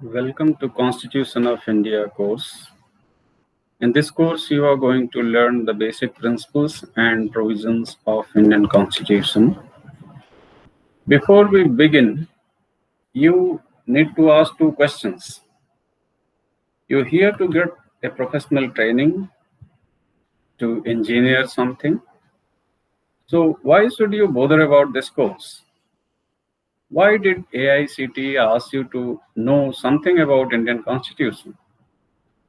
Welcome to Constitution of India course. In this course, you are going to learn the basic principles and provisions of Indian Constitution. Before we begin, you need to ask two questions. You're here to get a professional training to engineer something. So why should you bother about this course? Why did AICTE ask you to know something about Indian Constitution?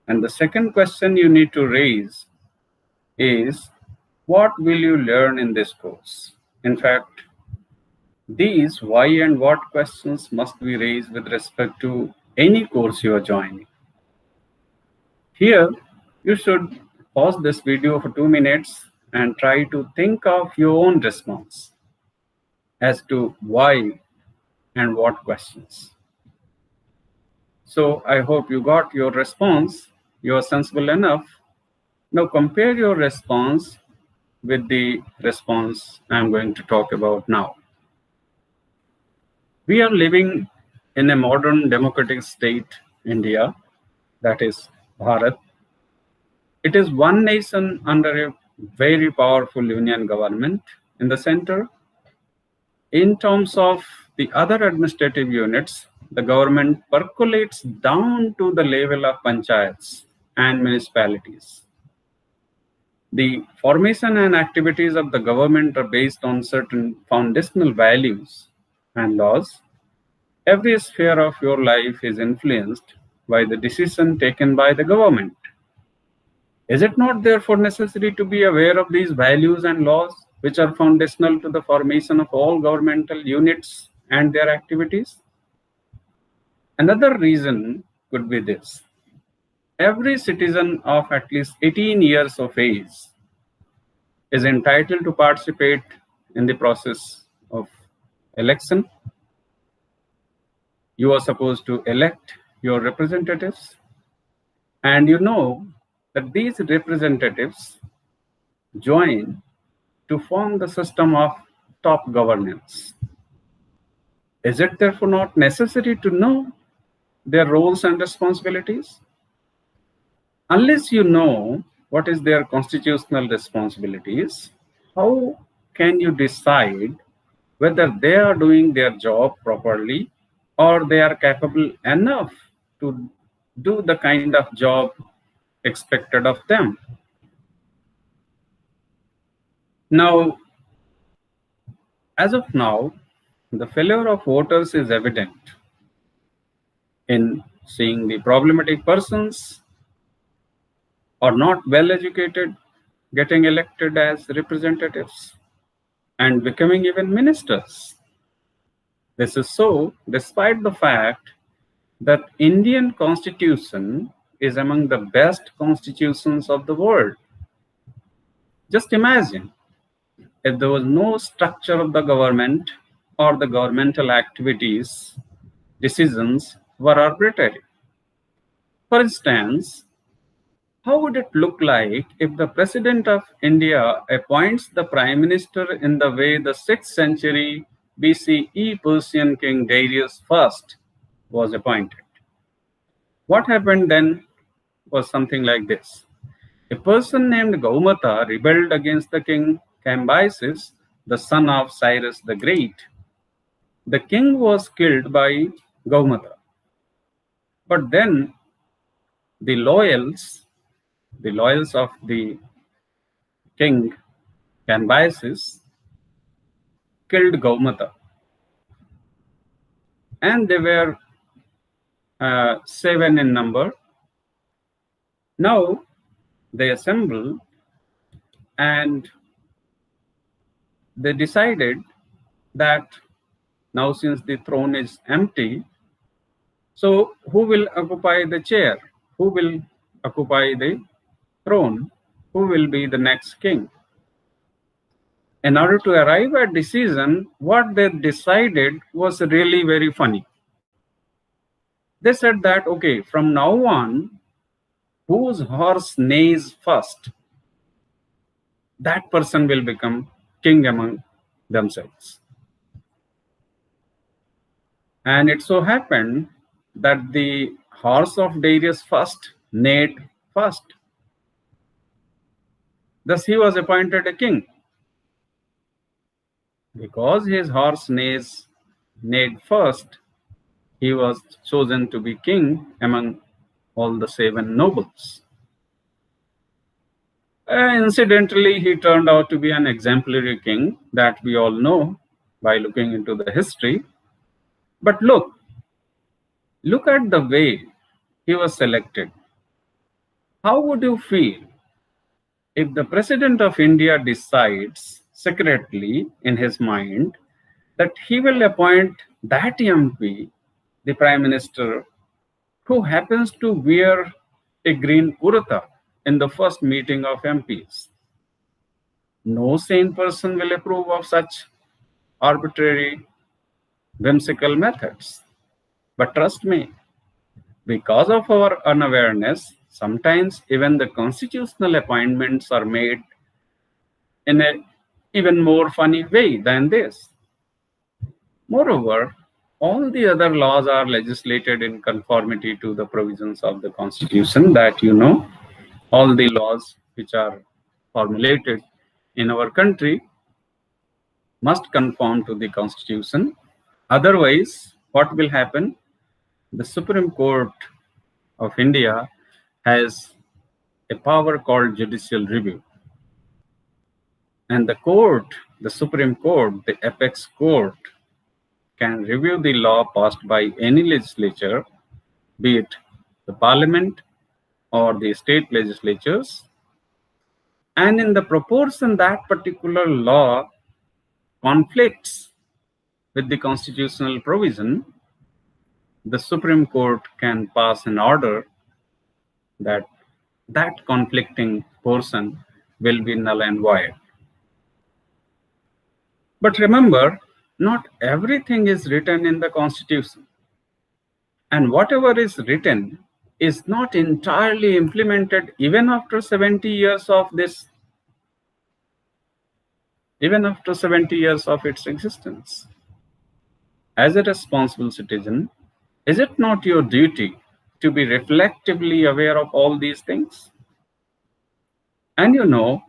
And the second question you need to raise is, what will you learn in this course? In fact, these why and what questions must be raised with respect to any course you are joining. Here, you should pause this video for 2 minutes and try to think of your own response as to why and what questions. So I hope you got your response. You are sensible enough. Now compare your response with the response I'm going to talk about now. We are living in a modern democratic state, India, that is Bharat. It is one nation under a very powerful union government in the center. In terms of the other administrative units, the government percolates down to the level of panchayats and municipalities. The formation and activities of the government are based on certain foundational values and laws. Every sphere of your life is influenced by the decision taken by the government. Is it not therefore necessary to be aware of these values and laws which are foundational to the formation of all governmental units and their activities? Another reason could be this. Every citizen of at least 18 years of age is entitled to participate in the process of election. You are supposed to elect your representatives, and you know that these representatives join to form the system of top governance. Is it therefore not necessary to know their roles and responsibilities? Unless you know what is their constitutional responsibilities, how can you decide whether they are doing their job properly or they are capable enough to do the kind of job expected of them? Now, as of now, the failure of voters is evident in seeing the problematic persons or not well educated getting elected as representatives and becoming even ministers. This is so despite the fact that Indian constitution is among the best constitutions of the world. Just imagine if there was no structure of the government or the governmental activities, decisions were arbitrary. For instance, how would it look like if the President of India appoints the Prime Minister in the way the 6th century BCE Persian King Darius I was appointed? What happened then was something like this. A person named Gaumata rebelled against the king Cambyses, the son of Cyrus the Great. The king was killed by Gaumata. But then the loyals of the king Cambyses killed Gaumata. And they were 7 in number. Now they assembled and they decided that now since the throne is empty, so who will occupy the chair? Who will occupy the throne? Who will be the next king? In order to arrive at decision, what they decided was really very funny. They said that, okay, from now on, whose horse neighs first, that person will become king among themselves. And it so happened that the horse of Darius first neighed first. Thus he was appointed a king. Because his horse neighed first, he was chosen to be king among all the 7 nobles. Incidentally, he turned out to be an exemplary king that we all know by looking into the history. But look at the way he was selected. How would you feel if the President of India decides secretly in his mind that he will appoint that MP, the Prime Minister, who happens to wear a green kurta in the first meeting of MPs? No sane person will approve of such arbitrary, whimsical methods. But trust me, because of our unawareness, sometimes even the constitutional appointments are made in an even more funny way than this. Moreover, all the other laws are legislated in conformity to the provisions of the Constitution that you know. All the laws which are formulated in our country must conform to the Constitution. Otherwise, what will happen? The Supreme Court of India has a power called judicial review. And the Supreme Court, the apex court, can review the law passed by any legislature, be it the parliament or the state legislatures. And in the proportion that particular law conflicts with the constitutional provision, the Supreme Court can pass an order that conflicting portion will be null and void. But remember, not everything is written in the Constitution. And whatever is written is not entirely implemented even after 70 years of this, even after 70 years of its existence. As a responsible citizen, is it not your duty to be reflectively aware of all these things? And you know,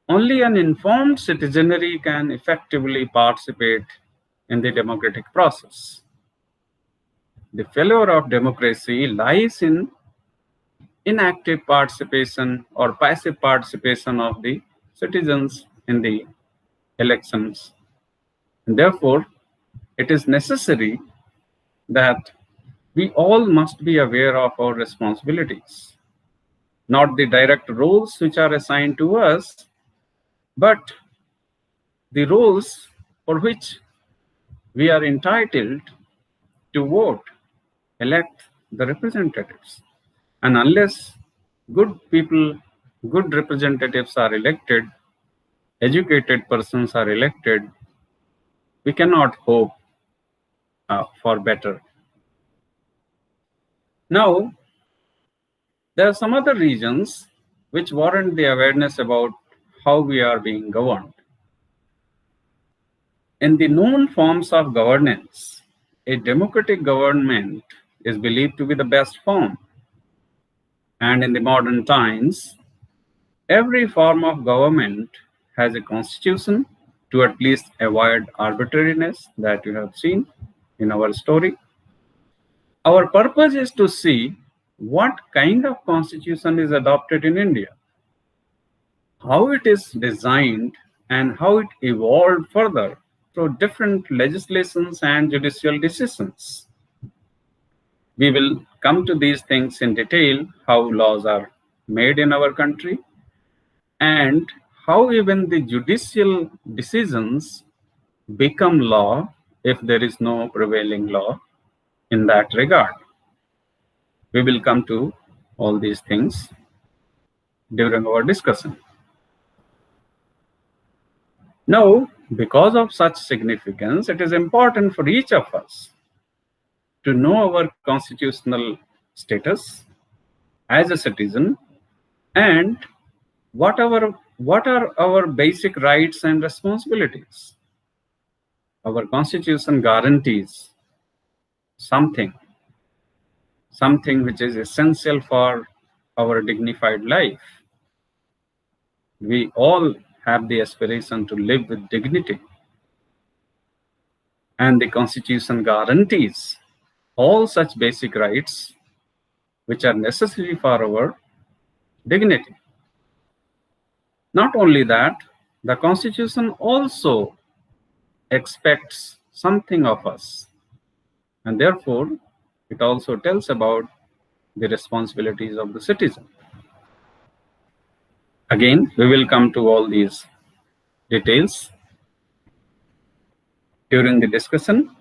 only an informed citizenry can effectively participate in the democratic process. The failure of democracy lies in inactive participation or passive participation of the citizens in the elections. And therefore, it is necessary that we all must be aware of our responsibilities, not the direct roles which are assigned to us, but the roles for which we are entitled to vote, elect the representatives. And unless good people, good representatives are elected, educated persons are elected, we cannot hope for better. Now, there are some other reasons which warrant the awareness about how we are being governed. In the known forms of governance, a democratic government is believed to be the best form. And in the modern times, every form of government has a constitution to at least avoid arbitrariness that you have seen in our story. Our purpose is to see what kind of constitution is adopted in India, how it is designed, and how it evolved further through different legislations and judicial decisions. We will come to these things in detail, how laws are made in our country, and how even the judicial decisions become law if there is no prevailing law in that regard. We will come to all these things during our discussion. Now, because of such significance, it is important for each of us to know our constitutional status as a citizen and what are our basic rights and responsibilities. Our constitution guarantees something something which is essential for our dignified life. We all have the aspiration to live with dignity, and the Constitution guarantees all such basic rights which are necessary for our dignity. Not only that, the Constitution also expects something of us, and therefore it also tells about the responsibilities of the citizen. Again, we will come to all these details during the discussion.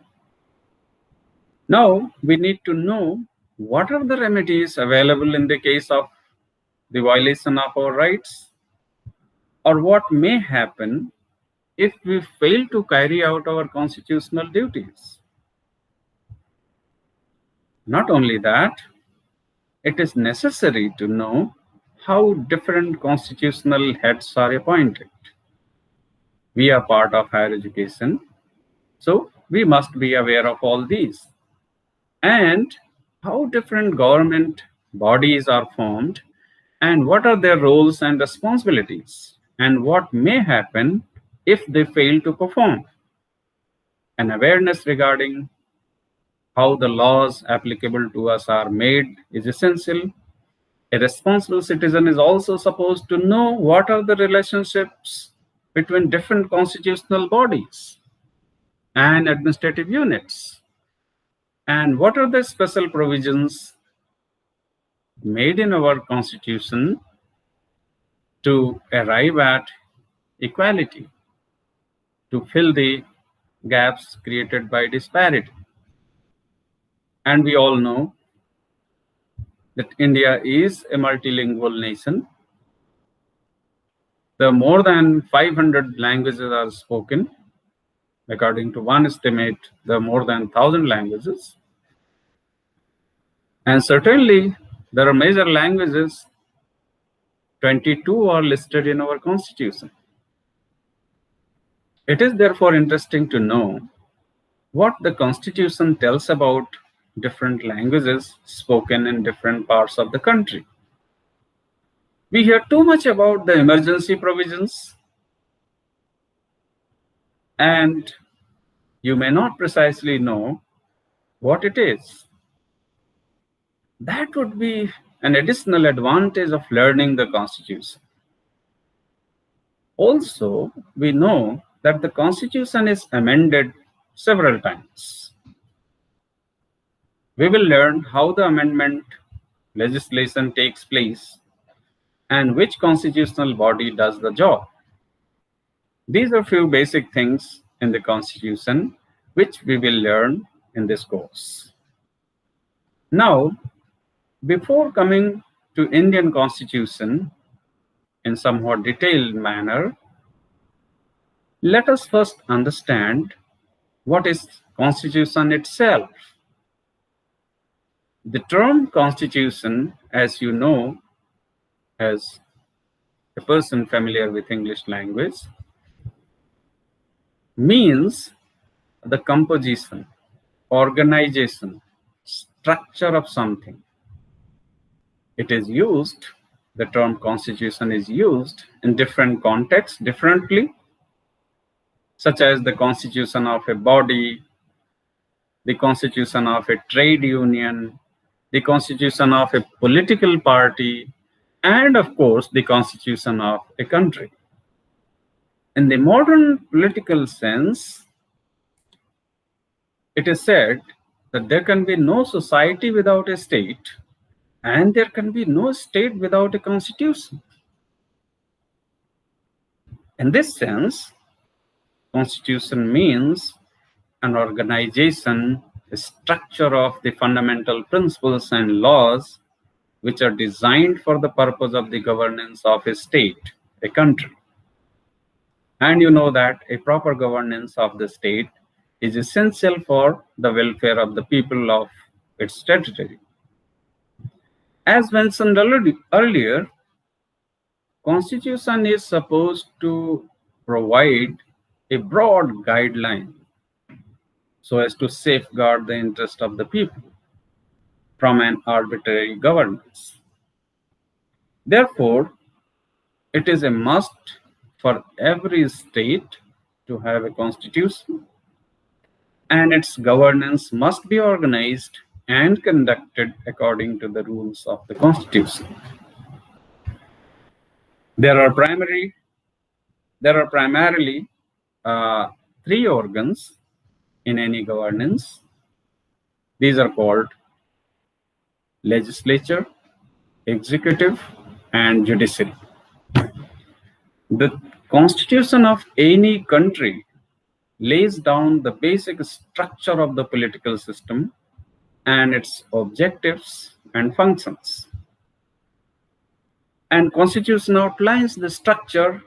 Now, we need to know what are the remedies available in the case of the violation of our rights, or what may happen if we fail to carry out our constitutional duties. Not only that, it is necessary to know how different constitutional heads are appointed. We are part of higher education, so we must be aware of all these. And how different government bodies are formed, and what are their roles and responsibilities, and what may happen if they fail to perform. An awareness regarding how the laws applicable to us are made is essential. A responsible citizen is also supposed to know what are the relationships between different constitutional bodies and administrative units, and what are the special provisions made in our constitution to arrive at equality, to fill the gaps created by disparity. And we all know that India is a multilingual nation. The more than 500 languages are spoken. According to one estimate, there are more than 1,000 languages. And certainly, there are major languages. 22 are listed in our constitution. It is therefore interesting to know what the constitution tells about different languages spoken in different parts of the country. We hear too much about the emergency provisions, and you may not precisely know what it is. That would be an additional advantage of learning the Constitution. Also, we know that the Constitution is amended several times. We will learn how the amendment legislation takes place and which constitutional body does the job. These are few basic things in the Constitution which we will learn in this course. Now, before coming to Indian Constitution in somewhat detailed manner, let us first understand what is Constitution itself. The term Constitution, as you know, as a person familiar with English language, means the composition, organization, structure of something. It is used, the term Constitution is used in different contexts differently, such as the constitution of a body, the constitution of a trade union, the constitution of a political party, and of course, the constitution of a country. In the modern political sense, it is said that there can be no society without a state, and there can be no state without a constitution. In this sense, Constitution means an organization, a structure of the fundamental principles and laws which are designed for the purpose of the governance of a state, a country. And you know that a proper governance of the state is essential for the welfare of the people of its territory. As mentioned earlier, Constitution is supposed to provide a broad guideline so as to safeguard the interest of the people. from an arbitrary governance. Therefore, it is a must for every state to have a constitution, and its governance must be organized and conducted according to the rules of the constitution. There are primarily three organs in any governance. These are called legislature, executive, and judiciary. The constitution of any country lays down the basic structure of the political system and its objectives and functions. And constitution outlines the structure.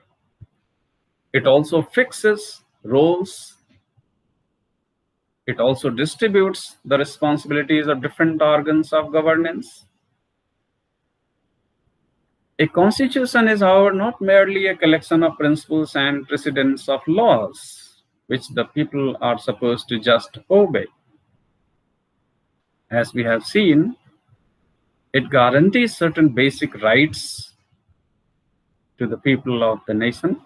It also fixes roles. It also distributes the responsibilities of different organs of governance. A constitution is, however, not merely a collection of principles and precedents of laws, which the people are supposed to just obey. As we have seen, it guarantees certain basic rights to the people of the nation,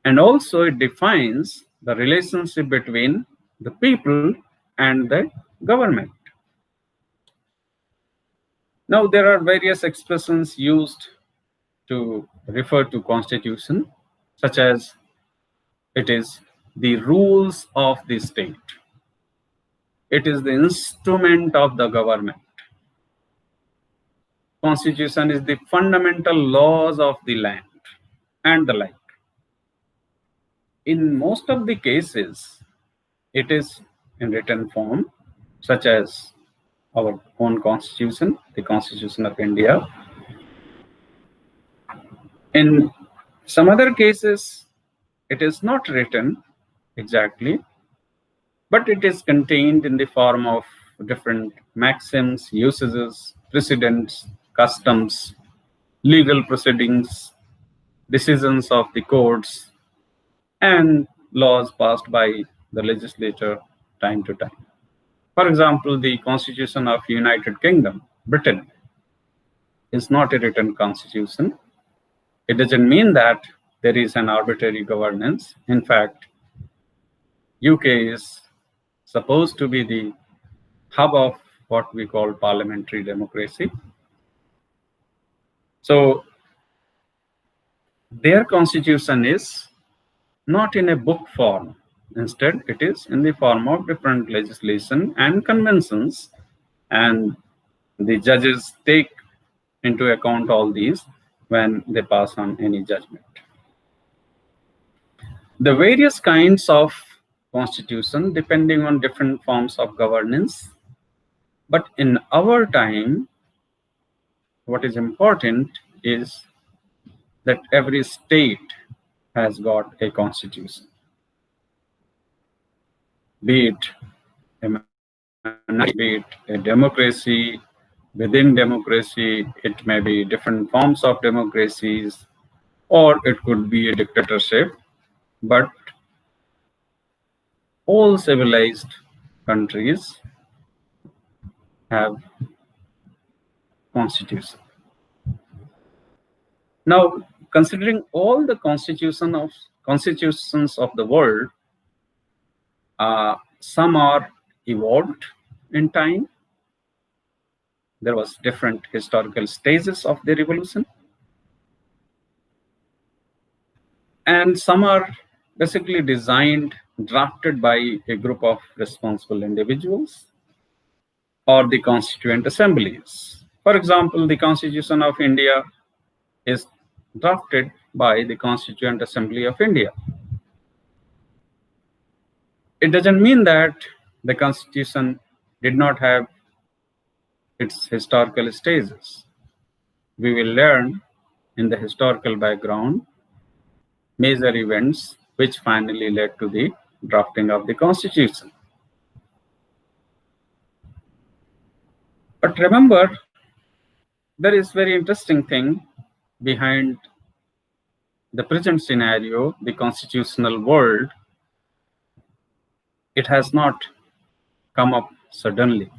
and also it defines the relationship between the people and the government. Now, there are various expressions used to refer to constitution, such as it is the rules of the state. It is the instrument of the government. Constitution is the fundamental laws of the land, and the like. In most of the cases, it is in written form, such as our own constitution, the Constitution of India. In some other cases, it is not written exactly, but it is contained in the form of different maxims, usages, precedents, customs, legal proceedings, decisions of the courts, and laws passed by the legislature time to time. For example, the Constitution of United Kingdom, Britain, is not a written constitution. It doesn't mean that there is an arbitrary governance. In fact, UK is supposed to be the hub of what we call parliamentary democracy. So their constitution is not in a book form. Instead, it is in the form of different legislation and conventions, and the judges take into account all these when they pass on any judgment. The various kinds of constitution depending on different forms of governance, but in our time, what is important is that every state has got a constitution. Be it a democracy, within democracy, it may be different forms of democracies, or it could be a dictatorship, but all civilized countries have constitution. Now, considering all the constitutions of the world, some are evolved in time. There was different historical stages of the revolution. And some are basically designed, drafted by a group of responsible individuals or the constituent assemblies. For example, the Constitution of India is drafted by the Constituent Assembly of India. It doesn't mean that the Constitution did not have its historical stages. We will learn in the historical background major events which finally led to the drafting of the Constitution. But remember, there is very interesting thing behind the present scenario, the constitutional world. It has not come up suddenly.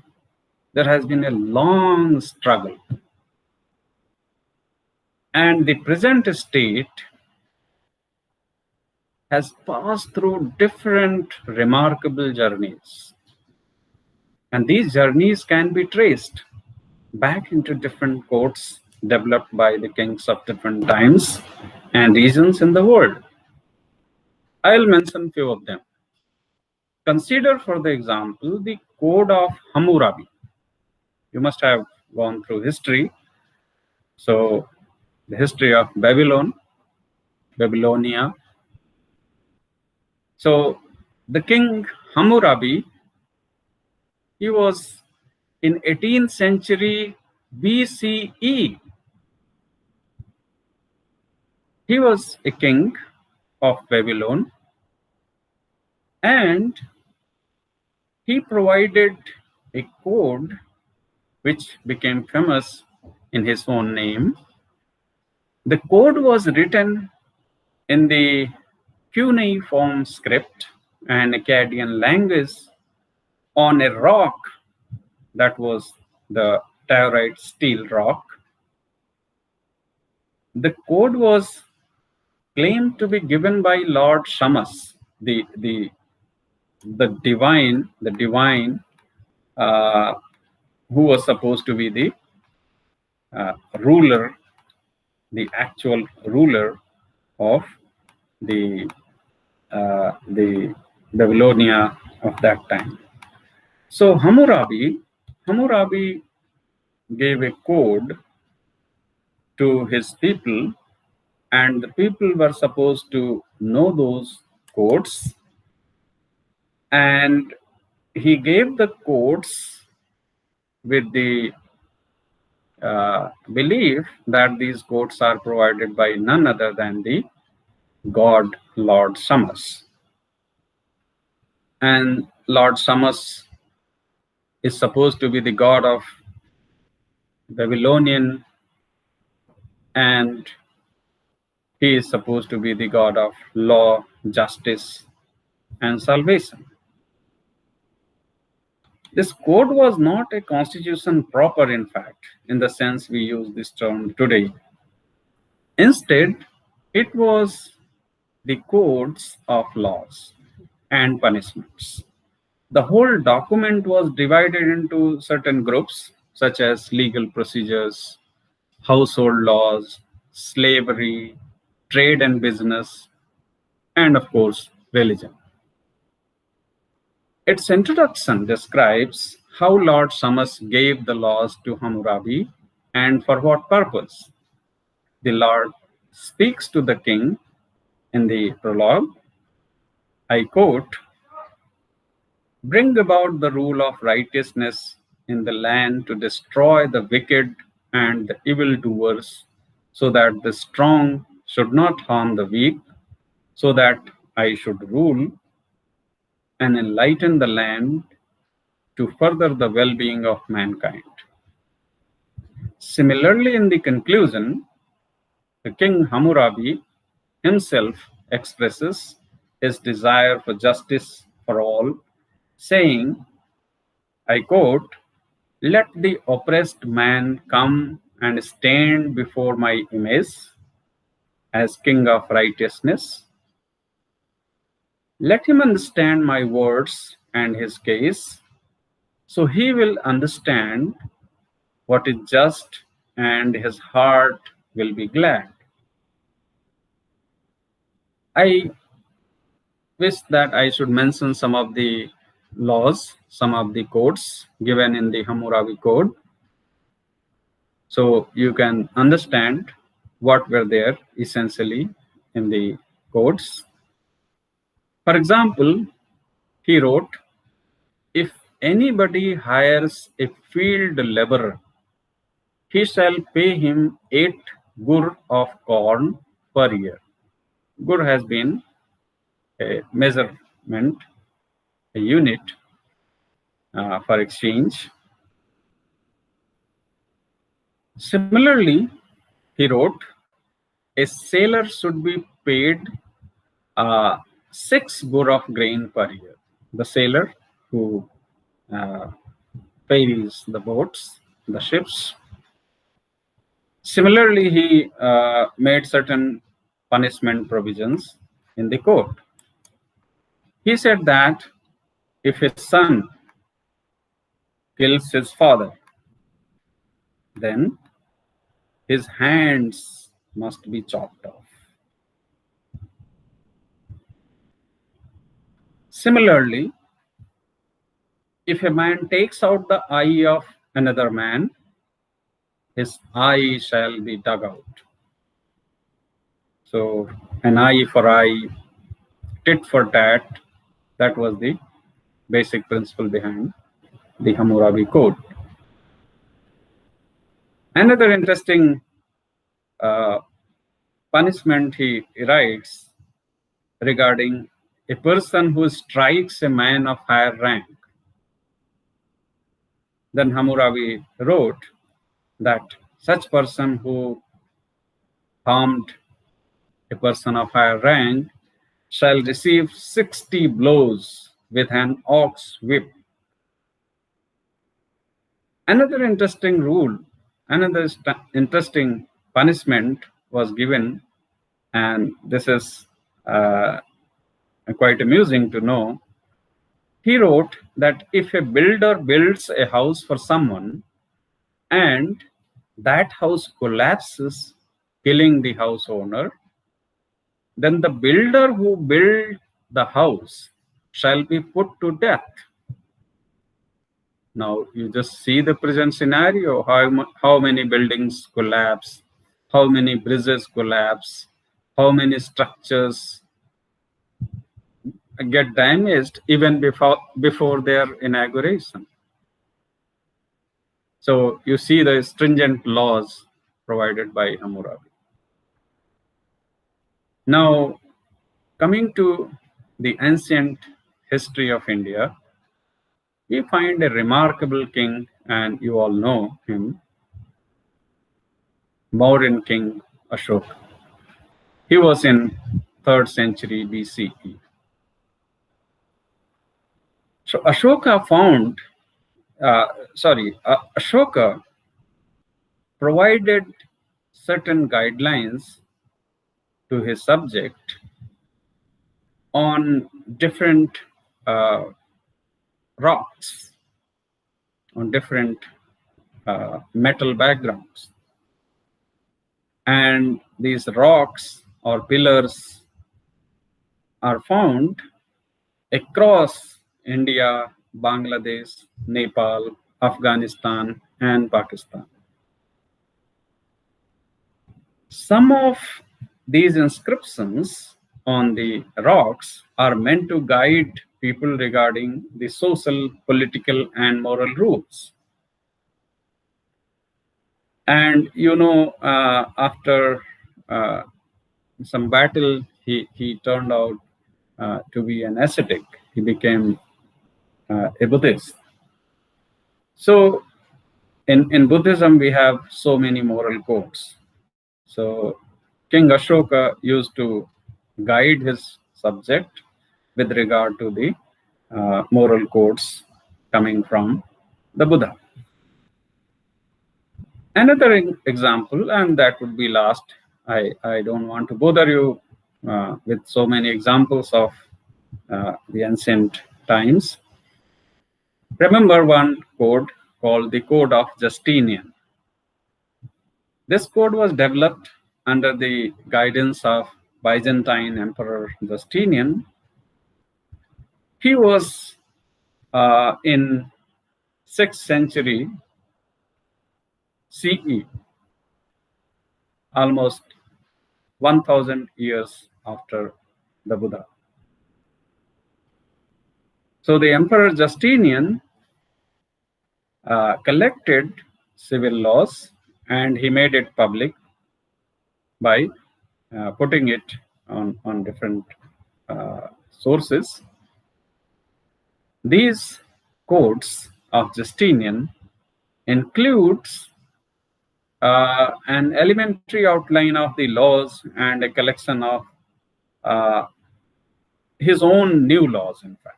There has been a long struggle, and the present state has passed through different remarkable journeys. And these journeys can be traced back into different courts developed by the kings of different times and regions in the world. I'll mention few of them. Consider, for the example, the Code of Hammurabi. You must have gone through history. So, the history of Babylonia. So, the king Hammurabi, he was in 18th century BCE. He was a king of Babylon, and he provided a code which became famous in his own name. The code was written in the cuneiform script and Akkadian language on a rock that was the Tewari steel rock. The code was claimed to be given by Lord Shamas, the divine, who was supposed to be the ruler, the actual ruler of the Babylonia of that time. So Hammurabi gave a code to his people, and the people were supposed to know those codes, and he gave the codes with the belief that these codes are provided by none other than the god Lord Shamas. And Lord Shamas is supposed to be the god of Babylonian, and he is supposed to be the god of law, justice, and salvation. This code was not a constitution proper, in fact, in the sense we use this term today. Instead, it was the codes of laws and punishments. The whole document was divided into certain groups, such as legal procedures, household laws, slavery, trade and business, and of course, religion. Its introduction describes how Lord Shamas gave the laws to Hammurabi and for what purpose. The Lord speaks to the king in the prologue. I quote, "Bring about the rule of righteousness in the land to destroy the wicked and the evildoers, so that the strong should not harm the weak, so that I should rule and enlighten the land to further the well-being of mankind." Similarly, in the conclusion, the king Hammurabi himself expresses his desire for justice for all, saying, I quote, "Let the oppressed man come and stand before my image as king of righteousness. Let him understand my words and his case, so he will understand what is just and his heart will be glad." I wish that I should mention some of the laws, some of the codes given in the Hammurabi Code, so you can understand what were there essentially in the codes. For example, he wrote, "If anybody hires a field laborer, he shall pay him 8 gur of corn per year." Gur has been a measurement, a unit for exchange. Similarly, he wrote, a sailor should be paid 6 gur of grain per year. The sailor who ferries, the boats, the ships. Similarly, he made certain punishment provisions in the code. He said that if his son kills his father, then his hands must be chopped off. Similarly, if a man takes out the eye of another man, his eye shall be dug out. So, an eye for eye, tit for tat, that was the basic principle behind the Hammurabi Code. Another interesting punishment he writes regarding a person who strikes a man of higher rank. Then Hammurabi wrote that such person who harmed a person of higher rank shall receive 60 blows with an ox whip. Another interesting rule, another interesting punishment was given, and this is quite amusing to know. He wrote that if a builder builds a house for someone and that house collapses, killing the house owner, then the builder who built the house shall be put to death. Now, you just see the present scenario, how many buildings collapse, how many bridges collapse, how many structures get damaged even before their inauguration. So you see the stringent laws provided by Hammurabi. Now, coming to the ancient history of India, we find a remarkable king, and you all know him, Mauryan king Ashoka. He was in 3rd century BCE. So Ashoka Ashoka provided certain guidelines to his subject on different rocks, on different metal backgrounds. And these rocks or pillars are found across India, Bangladesh, Nepal, Afghanistan, and Pakistan. Some of these inscriptions on the rocks are meant to guide people regarding the social, political, and moral rules. And after some battle, he turned out to be an ascetic. He became a Buddhist. So in Buddhism, we have so many moral codes. So King Ashoka used to guide his subject with regard to the moral codes coming from the Buddha. Another example, and that would be last. I don't want to bother you with so many examples of the ancient times. Remember one code called the Code of Justinian. This code was developed under the guidance of Byzantine Emperor Justinian. He was in 6th century CE, almost 1000 years after the Buddha. So the Emperor Justinian collected civil laws and he made it public by putting it on different sources. These codes of Justinian includes an elementary outline of the laws and a collection of his own new laws, in fact.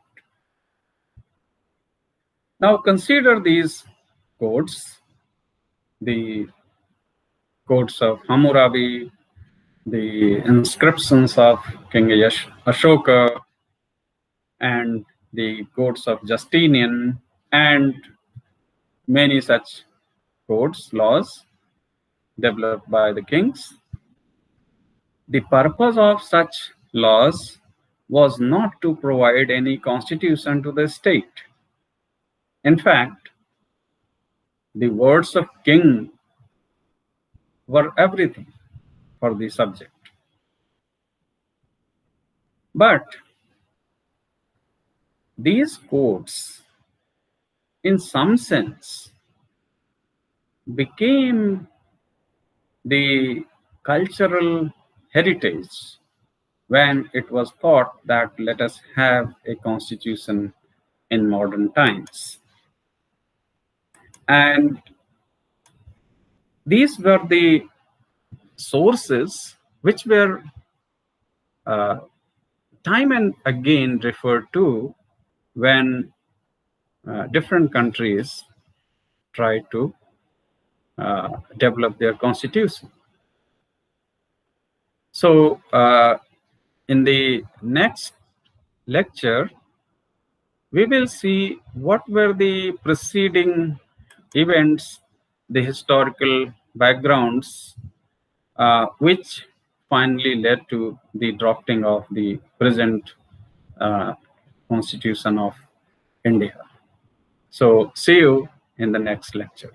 Now consider these codes, the codes of Hammurabi, the inscriptions of King Ashoka, and the codes of Justinian, and many such codes, laws developed by the kings. The purpose of such laws was not to provide any constitution to the state. In fact, the words of king were everything for the subject. But these codes, in some sense, became the cultural heritage when it was thought that let us have a constitution in modern times. And these were the sources which were time and again referred to when different countries try to develop their constitution. So in the next lecture, we will see what were the preceding events, the historical backgrounds, which finally led to the drafting of the present Constitution of India. So see you in the next lecture.